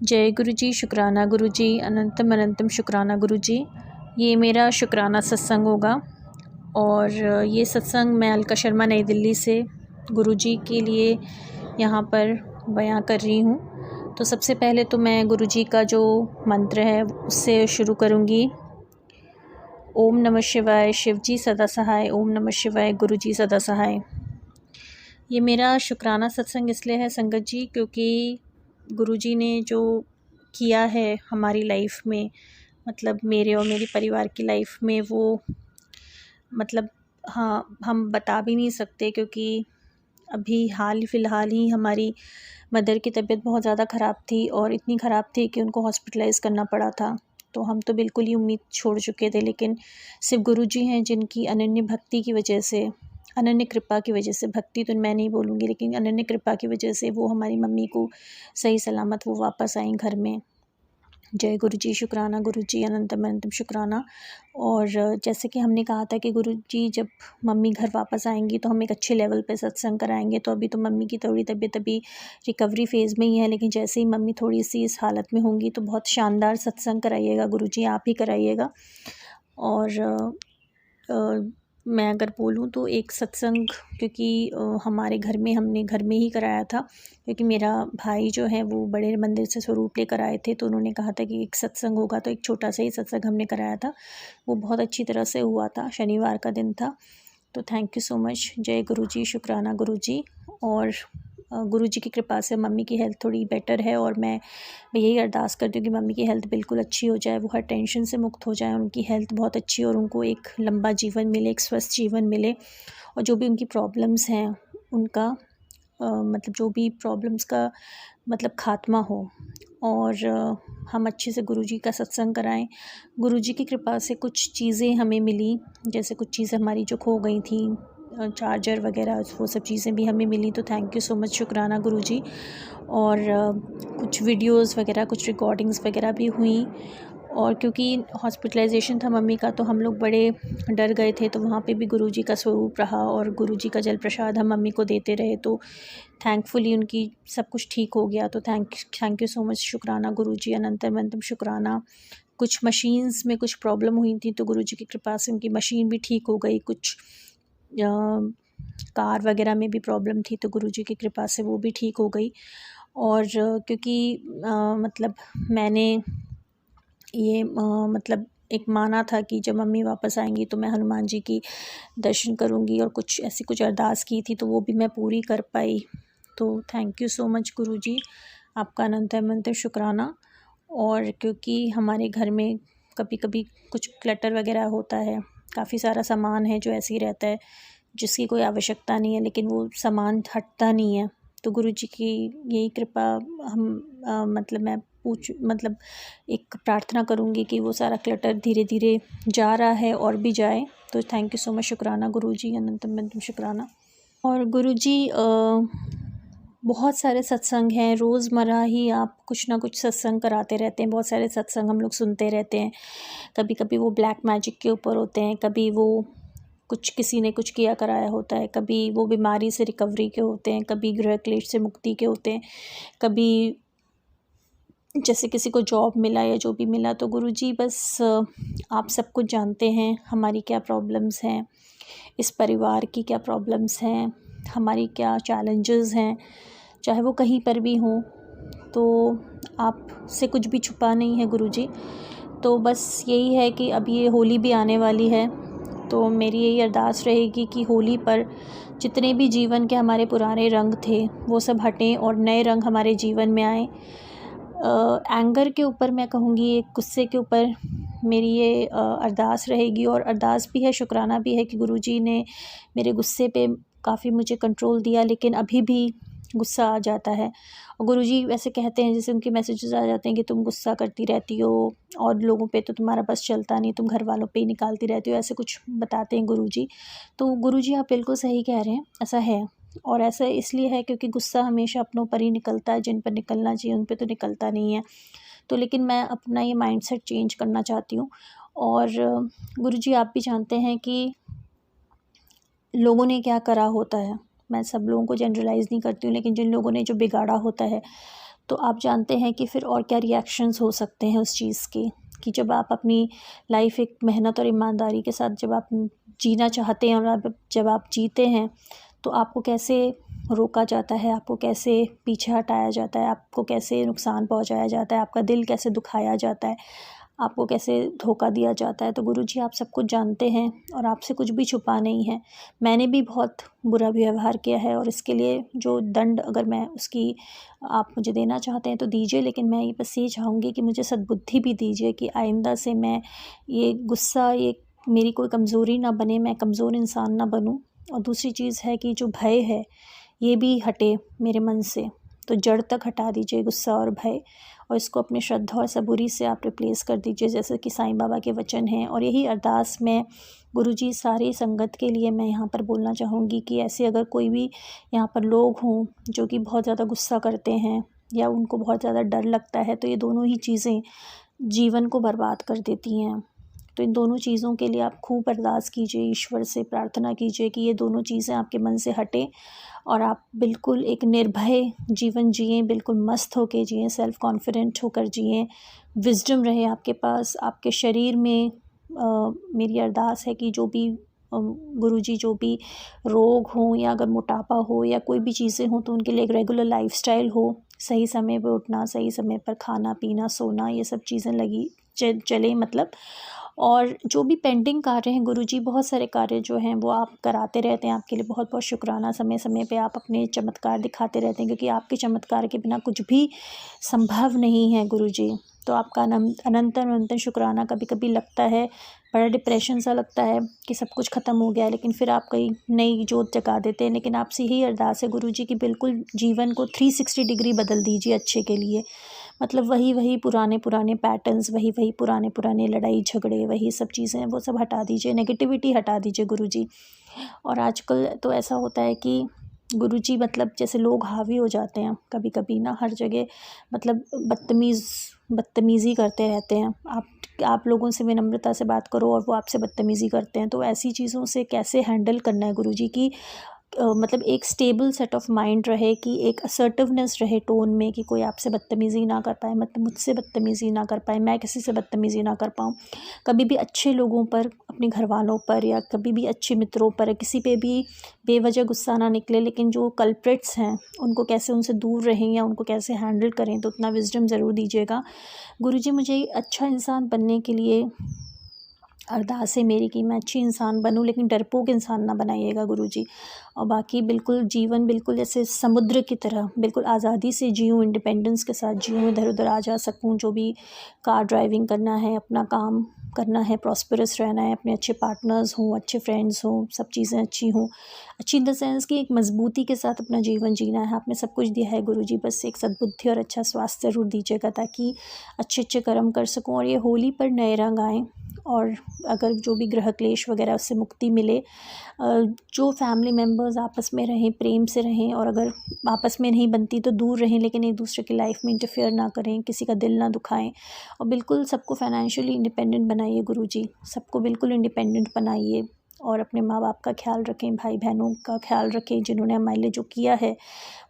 जय गुरु जी, शुक्राना गुरु जी, अनंतम अनंतम शुक्राना गुरु जी। ये मेरा शुक्राना सत्संग होगा और ये सत्संग मैं अलका शर्मा नई दिल्ली से गुरु जी के लिए यहाँ पर बयां कर रही हूँ। तो सबसे पहले तो मैं गुरु जी का जो मंत्र है उससे शुरू करूँगी। ओम नमः शिवाय, शिव जी सदा सहाय। ओम नमः शिवाय, गुरु जी सदा सहाय। ये मेरा शुक्राना सत्संग इसलिए है संगत जी, क्योंकि गुरुजी ने जो किया है हमारी लाइफ में, मतलब मेरे और मेरे परिवार की लाइफ में, वो मतलब हाँ, हम बता भी नहीं सकते। क्योंकि अभी हाल फ़िलहाल ही हमारी मदर की तबीयत बहुत ज़्यादा ख़राब थी और इतनी ख़राब थी कि उनको हॉस्पिटलाइज़ करना पड़ा था। तो हम तो बिल्कुल ही उम्मीद छोड़ चुके थे, लेकिन सिर्फ गुरुजी हैं जिनकी अनन्य भक्ति की वजह से, अनन्य कृपा की वजह से, भक्ति तो मैं नहीं बोलूँगी लेकिन अनन्य कृपा की वजह से वो हमारी मम्मी को सही सलामत वो वापस आई घर में। जय गुरु जी, शुक्राना गुरु जी, अनंतम अनंतम शुक्राना। और जैसे कि हमने कहा था कि गुरु जी जब मम्मी घर वापस आएंगी तो हम एक अच्छे लेवल पे सत्संग कराएंगे। तो अभी तो मम्मी की थोड़ी तबीयत अभी रिकवरी फेज़ में ही है, लेकिन जैसे ही मम्मी थोड़ी सी इस हालत में होंगी तो बहुत शानदार सत्संग कराइएगा गुरु जी, आप ही कराइएगा। और मैं अगर बोलूँ तो एक सत्संग, क्योंकि हमारे घर में हमने घर में ही कराया था, क्योंकि मेरा भाई जो है वो बड़े मंदिर से स्वरूप लेकर आए थे। तो उन्होंने कहा था कि एक सत्संग होगा, तो एक छोटा सा ही सत्संग हमने कराया था। वो बहुत अच्छी तरह से हुआ था, शनिवार का दिन था। तो थैंक यू सो मच। जय गुरु जी, शुक्राना गुरु जी। और गुरु जी की कृपा से मम्मी की हेल्थ थोड़ी बेटर है और मैं यही अरदास करती हूँ कि मम्मी की हेल्थ बिल्कुल अच्छी हो जाए, वो हर टेंशन से मुक्त हो जाए, उनकी हेल्थ बहुत अच्छी और उनको एक लंबा जीवन मिले, एक स्वस्थ जीवन मिले। और जो भी उनकी प्रॉब्लम्स हैं उनका मतलब जो भी प्रॉब्लम्स का मतलब खात्मा हो। और हम अच्छे से गुरुजी का सत्संग कराएं। गुरुजी की कृपा से कुछ चीज़ें हमें मिली, जैसे कुछ चीज़ें हमारी जो खो गई थी, चार्जर वगैरह, वो सब चीज़ें भी हमें मिली। तो थैंक यू सो मच, शुक्राना गुरुजी। और कुछ वीडियोस वगैरह, कुछ रिकॉर्डिंग्स वगैरह भी हुई। और क्योंकि हॉस्पिटलाइजेशन था मम्मी का तो हम लोग बड़े डर गए थे, तो वहाँ पे भी गुरुजी का स्वरूप रहा और गुरुजी का जल प्रसाद हम मम्मी को देते रहे। तो थैंकफुली उनकी सब कुछ ठीक हो गया। तो थैंक यू सो मच, शुक्राना गुरुजी, अनंतम अनंतम शुक्राना। कुछ मशीन्स में कुछ प्रॉब्लम हुई थी तो गुरुजी की कृपा से उनकी मशीन भी ठीक हो गई। कुछ कार वगैरह में भी प्रॉब्लम थी तो गुरुजी की कृपा से वो भी ठीक हो गई। और क्योंकि मतलब मैंने ये मतलब एक माना था कि जब मम्मी वापस आएंगी तो मैं हनुमान जी की दर्शन करूंगी, और कुछ ऐसी कुछ अरदास की थी तो वो भी मैं पूरी कर पाई। तो थैंक यू सो मच गुरुजी, आपका अनंत अनंत शुक्राना। और क्योंकि हमारे घर में कभी कभी कुछ क्लटर वगैरह होता है, काफ़ी सारा सामान है जो ऐसे ही रहता है जिसकी कोई आवश्यकता नहीं है, लेकिन वो सामान हटता नहीं है। तो गुरुजी की यही कृपा हम मतलब मैं मतलब एक प्रार्थना करूँगी कि वो सारा क्लटर धीरे धीरे जा रहा है और भी जाए। तो थैंक यू सो मच, शुक्राना गुरुजी, अनंतम अनंतम शुक्राना। और गुरुजी बहुत सारे सत्संग हैं, रोज़मर्रा ही आप कुछ ना कुछ सत्संग कराते रहते हैं। बहुत सारे सत्संग हम लोग सुनते रहते हैं। कभी कभी वो ब्लैक मैजिक के ऊपर होते हैं, कभी वो कुछ किसी ने कुछ किया कराया होता है, कभी वो बीमारी से रिकवरी के होते हैं, कभी गृह क्लेश से मुक्ति के होते हैं, कभी जैसे किसी को जॉब मिला या जो भी मिला। तो गुरुजी बस आप सब कुछ जानते हैं हमारी क्या प्रॉब्लम्स हैं, इस परिवार की क्या प्रॉब्लम्स हैं, हमारी क्या चैलेंजेस हैं, चाहे वो कहीं पर भी हों। तो आपसे कुछ भी छुपा नहीं है गुरुजी। तो बस यही है कि अब ये होली भी आने वाली है, तो मेरी यही अरदास रहेगी कि होली पर जितने भी जीवन के हमारे पुराने रंग थे वो सब हटें और नए रंग हमारे जीवन में आएँ। एंगर के ऊपर मैं कहूँगी, एक गुस्से के ऊपर मेरी ये अरदास रहेगी। और अरदास भी है, शुक्राना भी है कि गुरुजी ने मेरे गुस्से पे काफ़ी मुझे कंट्रोल दिया, लेकिन अभी भी गुस्सा आ जाता है। और गुरुजी वैसे कहते हैं, जैसे उनके मैसेजेस आ जाते हैं कि तुम गुस्सा करती रहती हो और लोगों पे तो तुम्हारा बस चलता नहीं, तुम घर वालों पे ही निकालती रहती हो, ऐसे कुछ बताते हैं गुरुजी। तो गुरुजी आप बिल्कुल सही कह रहे हैं, ऐसा है। और ऐसा इसलिए है क्योंकि गुस्सा हमेशा अपनों पर ही निकलता है, जिन पर निकलना चाहिए उन पे तो निकलता नहीं है। तो लेकिन मैं अपना ये माइंडसेट चेंज करना चाहती हूँ। और गुरुजी आप भी जानते हैं कि लोगों ने क्या करा होता है, मैं सब लोगों को जनरलाइज़ नहीं करती हूँ, लेकिन जिन लोगों ने जो बिगाड़ा होता है तो आप जानते हैं कि फिर और क्या रिएक्शंस हो सकते हैं उस चीज़ के, कि जब आप अपनी लाइफ एक मेहनत और ईमानदारी के साथ जब आप जीना चाहते हैं और जब आप जीते हैं तो आपको कैसे रोका जाता है, आपको कैसे पीछे हटाया जाता है, आपको कैसे नुकसान पहुंचाया जाता है, आपका दिल कैसे दुखाया जाता है, आपको कैसे धोखा दिया जाता है। तो गुरुजी आप सब कुछ जानते हैं और आपसे कुछ भी छुपा नहीं है। मैंने भी बहुत बुरा व्यवहार किया है और इसके लिए जो दंड अगर मैं उसकी आप मुझे देना चाहते हैं तो दीजिए, लेकिन मैं ये बस ये चाहूँगी कि मुझे सद्बुद्धि भी दीजिए कि आइंदा से मैं ये गुस्सा ये मेरी कोई कमज़ोरी ना बने, मैं कमज़ोर इंसान ना बनूँ। और दूसरी चीज़ है कि जो भय है ये भी हटे मेरे मन से, तो जड़ तक हटा दीजिए गुस्सा और भय, और इसको अपनी श्रद्धा और सबूरी से आप रिप्लेस कर दीजिए, जैसे कि साईं बाबा के वचन हैं। और यही अरदास मैं गुरुजी सारी संगत के लिए मैं यहाँ पर बोलना चाहूँगी कि ऐसे अगर कोई भी यहाँ पर लोग हों जो कि बहुत ज़्यादा गुस्सा करते हैं या उनको बहुत ज़्यादा डर लगता है, तो ये दोनों ही चीज़ें जीवन को बर्बाद कर देती हैं। तो इन दोनों चीज़ों के लिए आप खूब अरदास कीजिए, ईश्वर से प्रार्थना कीजिए कि ये दोनों चीज़ें आपके मन से हटें और आप बिल्कुल एक निर्भय जीवन जिएं, बिल्कुल मस्त होकर जिएं, सेल्फ़ कॉन्फिडेंट होकर जिएं, विज़डम रहे आपके पास। आपके शरीर में मेरी अरदास है कि जो भी गुरुजी जो भी रोग हों या अगर मोटापा हो या कोई भी चीज़ें हों तो उनके लिए एक रेगुलर लाइफ़स्टाइल हो, सही समय पे उठना, सही समय पर खाना पीना सोना, ये सब चीज़ें लगी चलें मतलब। और जो भी पेंडिंग कार्य हैं गुरुजी, बहुत सारे कार्य जो हैं वो आप कराते रहते हैं, आपके लिए बहुत बहुत शुक्राना। समय समय पे आप अपने चमत्कार दिखाते रहते हैं, क्योंकि आपके चमत्कार के बिना कुछ भी संभव नहीं है गुरुजी। तो आपका अनंतन अनंतन शुक्राना। कभी कभी लगता है बड़ा डिप्रेशन सा लगता है कि सब कुछ ख़त्म हो गया है, लेकिन फिर आप कहीं नई जोत जगा देते हैं। लेकिन आपसे यही अरदास है गुरुजी कि बिल्कुल जीवन को 360 डिग्री बदल दीजिए अच्छे के लिए। मतलब वही पुराने पुराने पैटर्न्स, वही पुराने पुराने लड़ाई झगड़े, वही सब चीज़ें वो सब हटा दीजिए, नेगेटिविटी हटा दीजिए गुरुजी। और आजकल तो ऐसा होता है कि गुरुजी मतलब जैसे लोग हावी हो जाते हैं कभी कभी ना, हर जगह मतलब बदतमीज़ी करते रहते हैं। आप लोगों से विनम्रता से बात करो और वो आपसे बदतमीज़ी करते हैं। तो ऐसी चीज़ों से कैसे हैंडल करना है गुरुजी की मतलब एक स्टेबल सेट ऑफ माइंड रहे, कि एक असर्टिवनेस रहे टोन में, कि कोई आपसे बदतमीज़ी ना कर पाए, मतलब मुझसे बदतमीज़ी ना कर पाए, मैं किसी से बदतमीज़ी ना कर पाऊँ। कभी भी अच्छे लोगों पर, अपने घर वालों पर या कभी भी अच्छे मित्रों पर किसी पे भी बेवजह गुस्सा ना निकले। लेकिन जो कल्प्रिट्स हैं उनको कैसे उनसे दूर रहें या उनको कैसे हैंडल करें, तो उतना विजडम ज़रूर दीजिएगा गुरुजी। मुझे अच्छा इंसान बनने के लिए अरदास है मेरी कि मैं अच्छी इंसान बनूं, लेकिन डरपोक इंसान ना बनाइएगा गुरुजी। और बाकी बिल्कुल जीवन बिल्कुल जैसे समुद्र की तरह बिल्कुल आज़ादी से जीऊँ, इंडिपेंडेंस के साथ जीऊँ, इधर उधर आ जा सकूँ। जो भी कार ड्राइविंग करना है, अपना काम करना है, प्रॉस्परस रहना है, अपने अच्छे पार्टनर्स हों, अच्छे फ्रेंड्स हों, सब चीज़ें अच्छी हों। अच्छी इन द सेंस कि एक मजबूती के साथ अपना जीवन जीना है। आपने सब कुछ दिया है गुरुजी, बस एक सद्बुद्धि और अच्छा स्वास्थ्य ज़रूर दीजिएगा ताकि अच्छे अच्छे कर्म कर सकूँ। और ये होली पर नए रंग आएँ और अगर जो भी ग्रह क्लेश वगैरह उससे मुक्ति मिले, जो फैमिली मेम्बर्स आपस में रहें, प्रेम से रहें, और अगर आपस में नहीं बनती तो दूर रहें, लेकिन एक दूसरे की लाइफ में इंटरफेयर ना करें, किसी का दिल ना दुखाएं। और बिल्कुल सबको फाइनेंशियली इंडिपेंडेंट बनाइए गुरुजी, सबको बिल्कुल इंडिपेंडेंट बनाइए। और अपने माँ बाप का ख्याल रखें, भाई बहनों का ख्याल रखें, जिन्होंने हमारे लिए जो किया है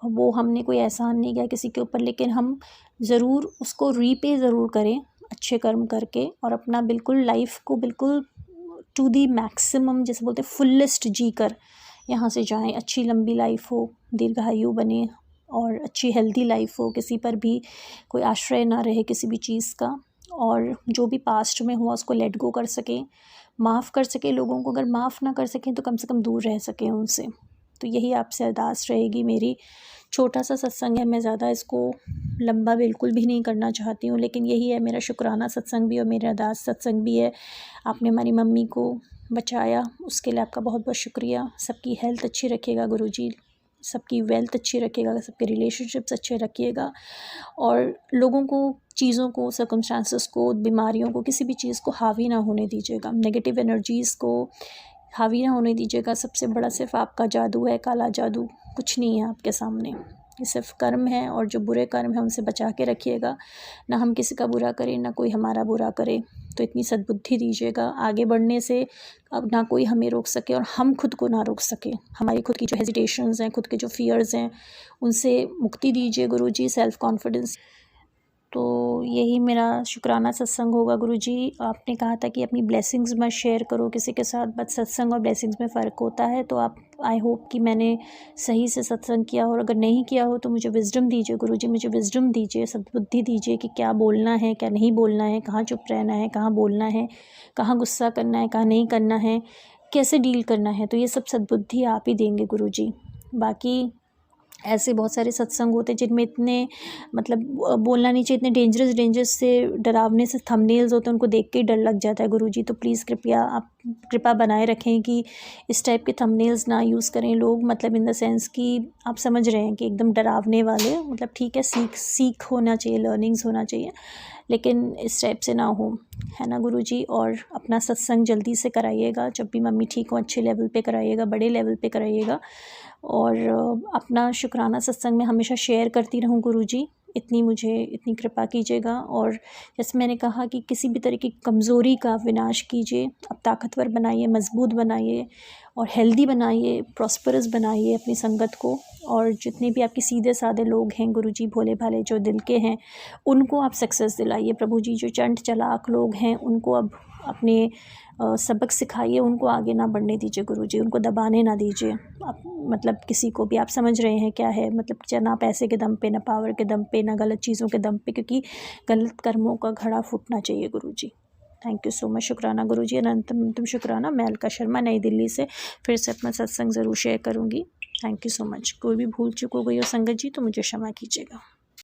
वो हमने कोई एहसान नहीं किया किसी के ऊपर, लेकिन हम ज़रूर उसको रीपे ज़रूर करें अच्छे कर्म करके, और अपना बिल्कुल लाइफ को बिल्कुल टू दी मैक्सिमम, जैसे बोलते हैं फुल्लेस्ट जी कर यहाँ से जाएं। अच्छी लंबी लाइफ हो, दीर्घायु बने और अच्छी हेल्दी लाइफ हो, किसी पर भी कोई आश्रय ना रहे किसी भी चीज़ का। और जो भी पास्ट में हुआ उसको लेट गो कर सकें, माफ़ कर सकें लोगों को, अगर माफ़ ना कर सकें तो कम से कम दूर रह सकें उनसे। तो यही आपसे अरदास रहेगी मेरी। छोटा सा सत्संग है, मैं ज़्यादा इसको लंबा बिल्कुल भी नहीं करना चाहती हूँ, लेकिन यही है मेरा शुक्राना सत्संग भी और मेरा अरदास सत्संग भी है। आपने हमारी मम्मी को बचाया, उसके लिए आपका बहुत बहुत शुक्रिया। सबकी हेल्थ अच्छी रखिएगा गुरुजी, सबकी वेल्थ अच्छी रखिएगा, सबके रिलेशनशिप्स अच्छे रखिएगा, और लोगों को, चीज़ों को, सर्कमस्टांसेस को, बीमारियों को, किसी भी चीज़ को हावी ना होने दीजिएगा, नेगेटिव एनर्जीज़ को हावी ना होने दीजिएगा। सबसे बड़ा सिर्फ आपका जादू है, काला जादू कुछ नहीं है आपके सामने। ये सिर्फ कर्म है, और जो बुरे कर्म हैं उनसे बचा के रखिएगा, ना हम किसी का बुरा करें, ना कोई हमारा बुरा करे। तो इतनी सद्बुद्धि दीजिएगा, आगे बढ़ने से अब ना कोई हमें रोक सके और हम खुद को ना रोक सके। हमारी खुद की जो हेजिटेशंस हैं, खुद के जो फियर्स हैं, उनसे मुक्ति दीजिए गुरुजी, सेल्फ कॉन्फिडेंस। तो यही मेरा शुक्राना सत्संग होगा गुरुजी। आपने कहा था कि अपनी ब्लेसिंग्स मत शेयर करो किसी के साथ, बट सत्संग और ब्लेसिंग्स में फ़र्क होता है। तो आप, आई होप कि मैंने सही से सत्संग किया हो, और अगर नहीं किया हो तो मुझे विजडम दीजिए गुरुजी, मुझे विजडम दीजिए, सद्बुद्धि दीजिए कि क्या बोलना है, क्या नहीं बोलना है, कहाँ चुप रहना है, कहाँ बोलना है, कहाँ गुस्सा करना है, कहाँ नहीं करना है, कैसे डील करना है। तो ये सब सद्बुद्धि आप ही देंगे गुरुजी। बाकी ऐसे बहुत सारे सत्संग होते हैं जिनमें इतने मतलब बोलना नहीं चाहिए, इतने डेंजरस से डरावने से थंबनेल्स होते हैं, उनको देख के ही डर लग जाता है गुरुजी। तो प्लीज़ कृपया आप कृपा बनाए रखें कि इस टाइप के थंबनेल्स ना यूज़ करें लोग, मतलब इन द सेंस कि आप समझ रहे हैं कि एकदम डरावने वाले। मतलब ठीक है, सीख होना चाहिए, लर्निंग्स होना चाहिए, लेकिन इस टाइप से ना हो, है ना गुरुजी। और अपना सत्संग जल्दी से कराइएगा, जब भी मम्मी ठीक हो अच्छे लेवल पे कराइएगा, बड़े लेवल पे कराइएगा। और अपना शुक्राना सत्संग में हमेशा शेयर करती रहूँ गुरुजी, इतनी कृपा कीजिएगा। और जैसे मैंने कहा कि किसी भी तरह की कमज़ोरी का विनाश कीजिए, अब ताकतवर बनाइए, मजबूत बनाइए, और हेल्दी बनाइए, प्रॉस्परस बनाइए अपनी संगत को। और जितने भी आपके सीधे साधे लोग हैं गुरुजी, भोले भाले जो दिल के हैं, उनको आप सक्सेस दिलाइए प्रभु जी। जो चंट चालाक लोग हैं उनको अब अपने सबक सिखाइए, उनको आगे ना बढ़ने दीजिए गुरुजी, उनको दबाने ना दीजिए। आप मतलब किसी को भी, आप समझ रहे हैं क्या है, मतलब ना पैसे के दम पे, ना पावर के दम पे, ना गलत चीज़ों के दम पे, क्योंकि गलत कर्मों का घड़ा फूटना चाहिए Guruji. Thank you so much. शुक्राना गुरुजी, अनंतम शुक्राना। मैं अलका शर्मा, नई दिल्ली से फिर से अपना सत्संग ज़रूर शेयर करूँगी। Thank you so much. कोई भी भूल चूक हो गई हो संगत जी तो मुझे क्षमा कीजिएगा।